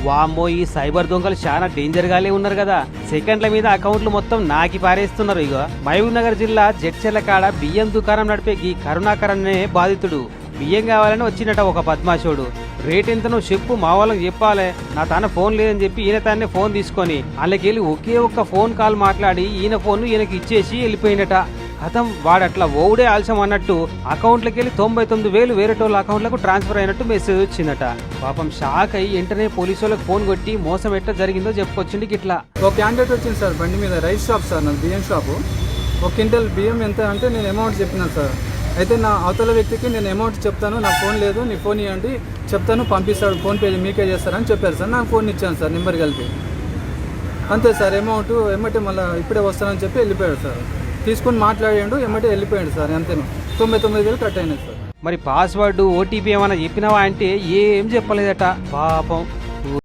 వామ్మో, ఈ సైబర్ దొంగలు చాలా డేంజర్ గానే ఉన్నారు కదా. సెకండ్ల మీద అకౌంట్లు మొత్తం నాకి పారేస్తున్నారు. ఇక మహబూబ్ నగర్ జిల్లా జడ్చెర్ల కాడ బియ్యం దుకాణం నడిపే ఈ కరుణాకరన్ అనే బాధితుడు బియ్యం కావాలని వచ్చినట ఒక బద్మాషోడు. రేట్ ఎంతనో చెప్పు, మా వాళ్ళకి చెప్పాలి, నా తాన ఫోన్ లేదని చెప్పి ఈయన తానే ఫోన్ తీసుకొని వాళ్ళకెళ్ళి ఒకే ఒక్క ఫోన్ కాల్ మాట్లాడి ఈయన ఫోన్ ఈయనకి ఇచ్చేసి వెళ్ళిపోయినట. కథం వాడట్లా ఓడే ఆలస్యం అన్నట్టు అకౌంట్లకి వెళ్ళి 99,000 వేరేటోళ్ళ అకౌంట్లకు ట్రాన్స్ఫర్ అయినట్టు మెసేజ్ వచ్చిందట. పాపం షాక్ అయ్యి వెంటనే పోలీసు వాళ్ళకి ఫోన్ కొట్టి మోసం ఎట్లా జరిగిందో చెప్పుకొచ్చింది. ఇట్లా ఒక క్యాండిడేట్ వచ్చింది సార్ బండి మీద, రైస్ షాప్ సార్, నాకు బియ్యం షాపు. ఒక క్వింటల్ బియ్యం ఎంత అంటే నేను అమౌంట్ చెప్పినాను సార్. అయితే నా అవతల వ్యక్తికి నేను అమౌంట్ చెప్తాను, నా ఫోన్ లేదు, నీ ఫోన్ ఇవ్వండి, చెప్తాను, పంపిస్తాడు, ఫోన్పే మీకే చేస్తారని చెప్పారు సార్. నాకు ఫోన్ ఇచ్చాను సార్, నెంబర్ కలిపి. అంతే సార్, అమౌంట్ ఎమ్మటే మళ్ళీ ఇప్పుడే వస్తానని చెప్పి వెళ్ళిపోయాడు సార్. తీసుకుని మాట్లాడాడు, ఎమ్మటే వెళ్ళిపోయాడు సార్. అంతేను, 99,000 కట్ అయినాయి సార్. మరి పాస్వర్డ్ ఓటీపీ ఏమైనా చెప్పినావా అంటే ఏం చెప్పలేదట పాపం.